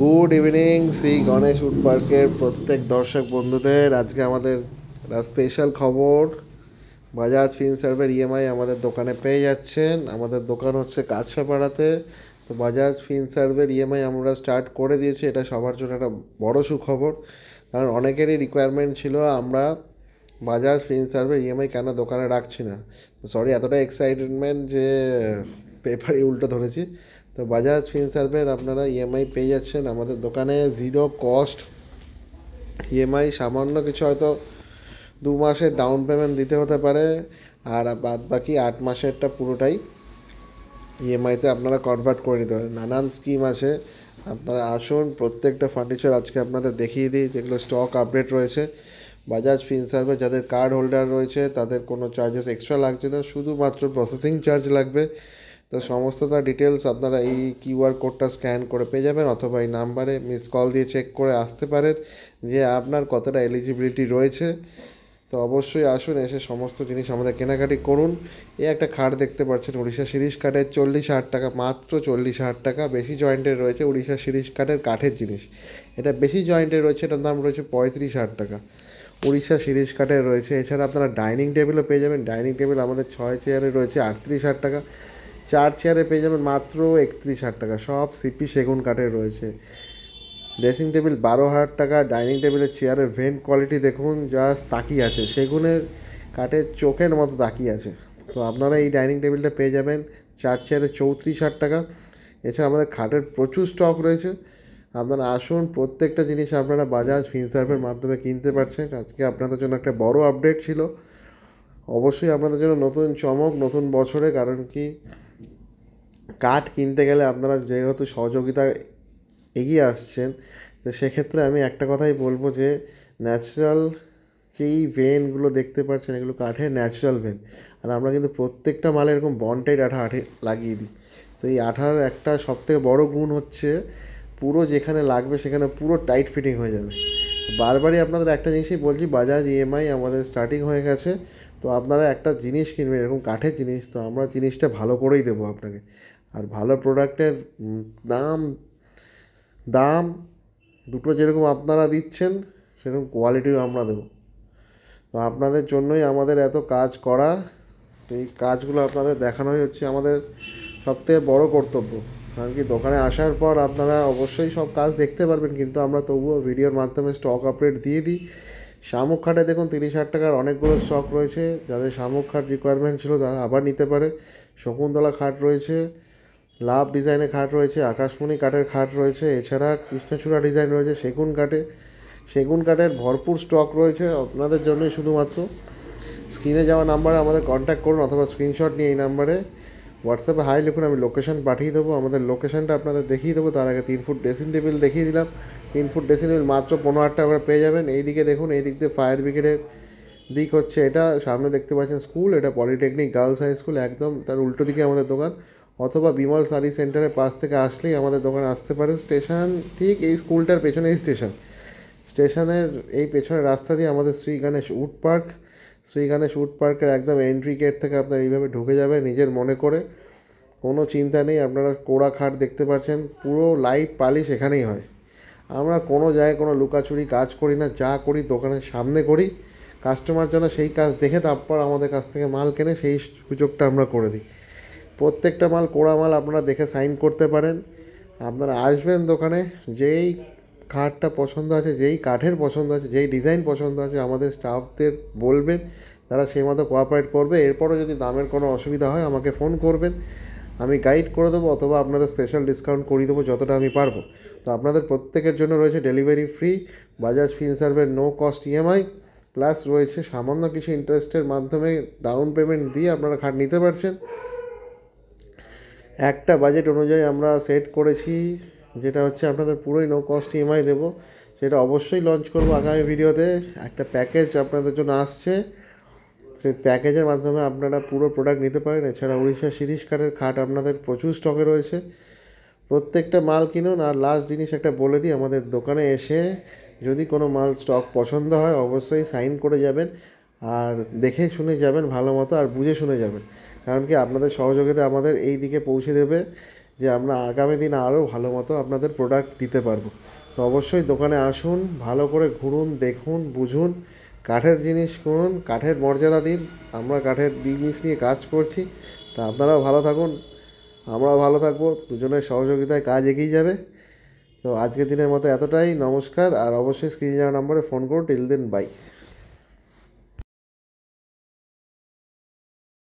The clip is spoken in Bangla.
Good evening Shri Ganesh wood পার্কের প্রত্যেক দর্শক বন্ধুদের। আজকে আমাদের স্পেশাল খবর, বাজাজ ফিনসার্ভের ইএমআই আমাদের দোকানে পেয়ে যাচ্ছেন। আমাদের দোকান হচ্ছে কাছড়াপাড়াতে। তো বাজাজ ফিনসার্ভের ইএমআই আমরা স্টার্ট করে দিয়েছি, এটা সবার জন্য একটা বড় সুখবর। কারণ অনেকেরই রিকোয়ারমেন্ট ছিল আমরা বাজাজ ফিনসার্ভের ইএমআই কেন দোকানে রাখছি না। তো সরি, এতটা এক্সাইটমেন্ট যে পেপারই উল্টো ধরেছি। তো বাজাজ ফিনসার্ভের আপনারা ইএমআই পেয়ে যাচ্ছেন আমাদের দোকানে, জিরো কস্ট ইএমআই। সামান্য কিছু হয়তো 2 মাসের ডাউন পেমেন্ট দিতে হতে পারে, আর বাদ বাকি 8 মাসেরটা পুরোটাই ইএমআইতে আপনারা কনভার্ট করে নিতে পারেন। নানান স্কিম আছে, আপনারা আসুন। প্রত্যেকটা ফার্নিচার আজকে আপনাদের দেখিয়ে দিই যেগুলো স্টক আপডেট রয়েছে। বাজাজ ফিনসার্ভে যাদের কার্ড হোল্ডার রয়েছে তাদের কোনো চার্জেস এক্সট্রা লাগছে না, শুধুমাত্র প্রসেসিং চার্জ লাগবে। তো সমস্তটা ডিটেলস আপনারা এই কিউআর কোডটা স্ক্যান করে পেয়ে যাবেন, অথবা এই নাম্বারে মিস কল দিয়ে চেক করে আসতে পারেন যে আপনার কতটা এলিজিবিলিটি রয়েছে। তো অবশ্যই আসুন, এসে সমস্ত জিনিস আমাদের কেনাকাটি করুন। এই একটা খাট দেখতে পাচ্ছেন উড়িষ্যা শিরিষ কাঠের, 40,000 টাকা, মাত্র 40,000 টাকা। বেশি জয়েন্টের রয়েছে উড়িষ্যা শিরিষ কাঠের কাঠের জিনিস, এটা বেশি জয়েন্টের রয়েছে, এটার দাম রয়েছে 35,000 টাকা। উড়িষ্যা শিরিষ কাঠের রয়েছে। এছাড়া আপনারা ডাইনিং টেবিলও পেয়ে যাবেন। ডাইনিং টেবিল আমাদের 6 চেয়ারে রয়েছে 38,000 টাকা, 4 চেয়ারে পেয়ে যাবেন মাত্র 31,000 টাকা। সব সিপি সেগুন কাঠের রয়েছে। ড্রেসিং টেবিল 12,000 টাকা। ডাইনিং টেবিলের চেয়ারের ভেন্ট কোয়ালিটি দেখুন, জাস্ট তাকিয়ে আছে, সেগুনের কাঠের চোখের মতো তাকিয়ে আছে। তো আপনারা এই ডাইনিং টেবিলটা পেয়ে যাবেন 4 চেয়ারে 34,000 টাকা। এছাড়া আমাদের খাটের প্রচুর স্টক রয়েছে, আপনারা আসুন। প্রত্যেকটা জিনিস আপনারা বাজাজ ফিনসার্ভের মাধ্যমে কিনতে পারছেন। আজকে আপনাদের জন্য একটা বড় আপডেট ছিল, অবশ্যই আপনাদের জন্য নতুন চমক নতুন বছরে। কারণ কি, কাঠ কিনতে গেলে আপনারা যেহেতু সহযোগিতা এগিয়ে আসছেন, তো সেক্ষেত্রে আমি একটা কথাই বলবো যে ন্যাচারাল যেই ভেনগুলো দেখতে পাচ্ছেন এগুলো কাঠের ন্যাচারাল ভেন। আর আমরা কিন্তু প্রত্যেকটা মালে এরকম বন্ডটাইড আঠা লাগিয়ে দিই। তো এই আঠার একটা সবথেকে বড় গুণ হচ্ছে পুরো যেখানে লাগবে সেখানে পুরো টাইট ফিটিং হয়ে যাবে। বারবারই আপনাদের একটা জিনিসই বলছি, বাজাজ ইএমআই আমাদের স্টার্টিং হয়ে গেছে। তো আপনারা একটা জিনিস কিনবেন এরকম কাঠের জিনিস, তো আমরা জিনিসটা ভালো করেই দেবো আপনাকে। আর ভালো প্রোডাক্টের দাম দাম দুটো যেরকম আপনারা দিচ্ছেন সেরকম কোয়ালিটিও আমরা দেবো। তো আপনাদের জন্যই আমাদের এত কাজ করা। তো এই কাজগুলো আপনাদের দেখানোই হচ্ছে আমাদের সবথেকে বড় কর্তব্য। কারণ কি, দোকানে আসার পর আপনারা অবশ্যই সব কাজ দেখতে পারবেন, কিন্তু আমরা তবুও ভিডিওর মাধ্যমে স্টক আপডেট দিয়ে দিই। শামুক খাটে দেখুন 30,000 টাকার অনেকগুলো স্টক রয়েছে। যাদের শামুক খাট রিকোয়ারমেন্ট ছিল তারা আবার নিতে পারে। শকুন্তলা খাট রয়েছে, লাভ ডিজাইনের খাট রয়েছে, আকাশমণি কাঠের খাট রয়েছে। এছাড়া কৃষ্ণচূড়া ডিজাইন রয়েছে সেগুন কাঠের ভরপুর স্টক রয়েছে আপনাদের জন্যই। শুধুমাত্র স্ক্রিনে যাওয়া নাম্বারে আমাদের কন্ট্যাক্ট করুন, অথবা স্ক্রিনশট নিয়ে এই নাম্বারে হোয়াটসঅ্যাপে হাই লিখুন, আমি লোকেশন পাঠিয়ে দেবো। আমাদের লোকেশনটা আপনাদের দেখিয়ে দেবো। তার আগে 3 ফুট ড্রেসিং টেবিল দেখিয়ে দিলাম। 3 ফুট ড্রেসিং টেবিল মাত্র 15,000 টাকা করে পেয়ে যাবেন। এই দিকে দেখুন, এই দিক দিয়ে ফায়ার ব্রিগেডের দিক হচ্ছে এটা, সামনে দেখতে পাচ্ছেন স্কুল, এটা পলিটেকনিক গার্লস হাই স্কুল, একদম তার উল্টো দিকে আমাদের দোকান। অথবা বিমল শাড়ি সেন্টারের পাশ থেকে আসলেই আমাদের দোকানে আসতে পারেন। স্টেশন ঠিক এই স্কুলটার পেছনেই স্টেশনের এই পেছনের রাস্তা দিয়ে আমাদের শ্রী গণেশ উড পার্কের একদম এন্ট্রি গেট থেকে আপনার এইভাবে ঢুকে যাবে নিজের মনে করে, কোনো চিন্তা নেই। আপনারা কোড়া খাট দেখতে পাচ্ছেন, পুরো লাইট পালিশ এখানেই হয়। আমরা কোনো জায়গায় কোনো লুকাচুরি কাজ করি না, যা করি দোকানের সামনে করি। কাস্টমার যেন সেই কাজ দেখে তারপর আমাদের কাছ থেকে মাল কেনে, সেই সুযোগটা আমরা করে দিই। প্রত্যেকটা মাল কোড়া মাল আপনারা দেখে সাইন করতে পারেন। আপনারা আসবেন দোকানে, যেই খাটটা পছন্দ আছে, যেই কাঠের পছন্দ আছে, যেই ডিজাইন পছন্দ আছে, আমাদের স্টাফদের বলবেন, তারা সেই মতো কোঅপারেট করবে। এরপরও যদি দামের কোনো অসুবিধা হয় আমাকে ফোন করবেন, আমি গাইড করে দেবো, অথবা আপনাদের স্পেশাল ডিসকাউন্ট করিয়ে দেবো যতটা আমি পারবো। তো আপনাদের প্রত্যেকের জন্য রয়েছে ডেলিভারি ফ্রি, বাজাজ ফিনসার্ভের নো কস্ট ইএমআই, প্লাস রয়েছে সামান্য কিছু ইন্টারেস্টের মাধ্যমে ডাউন পেমেন্ট দিয়ে আপনারা খাট নিতে পারছেন। একটা বাজেট অনুযায়ী আমরা সেট করেছি, যেটা হচ্ছে আপনাদের পুরোই নো কস্ট ইএমআই দেবো। সেটা অবশ্যই লঞ্চ করবো আগামী ভিডিওতে। একটা প্যাকেজ আপনাদের জন্য আসছে, সেই প্যাকেজের মাধ্যমে আপনারা পুরো প্রোডাক্ট নিতে পারেন। এছাড়া উড়িষ্যা শিরিষ কাঠের খাট আপনাদের প্রচুর স্টকে রয়েছে, প্রত্যেকটা মাল কিনুন। আর লাস্ট জিনিস একটা বলে দিই, আমাদের দোকানে এসে যদি কোনো মাল স্টক পছন্দ হয় অবশ্যই সাইন করে যাবেন, আর দেখে শুনে যাবেন ভালো মতো, আর বুঝে শুনে যাবেন। কারণ কি, আপনাদের সহযোগিতা আমাদের এই দিকে পৌঁছে দেবে যে আমরা আগামী দিন আরও ভালো মতো আপনাদের প্রোডাক্ট দিতে পারবো। তো অবশ্যই দোকানে আসুন, ভালো করে ঘুরুন, দেখুন, বুঝুন, কাঠের জিনিস করুন, কাঠের মর্যাদা দিন। আমরা কাঠের জিনিস নিয়ে কাজ করছি। তা আপনারাও ভালো থাকুন, আমরাও ভালো থাকবো, দুজনের সহযোগিতায় কাজ এগিয়ে যাবে। তো আজকের দিনের মতো এতটাই, নমস্কার। আর অবশ্যই স্ক্রিনে যাওয়া নম্বরে ফোন করুন। Till then, by.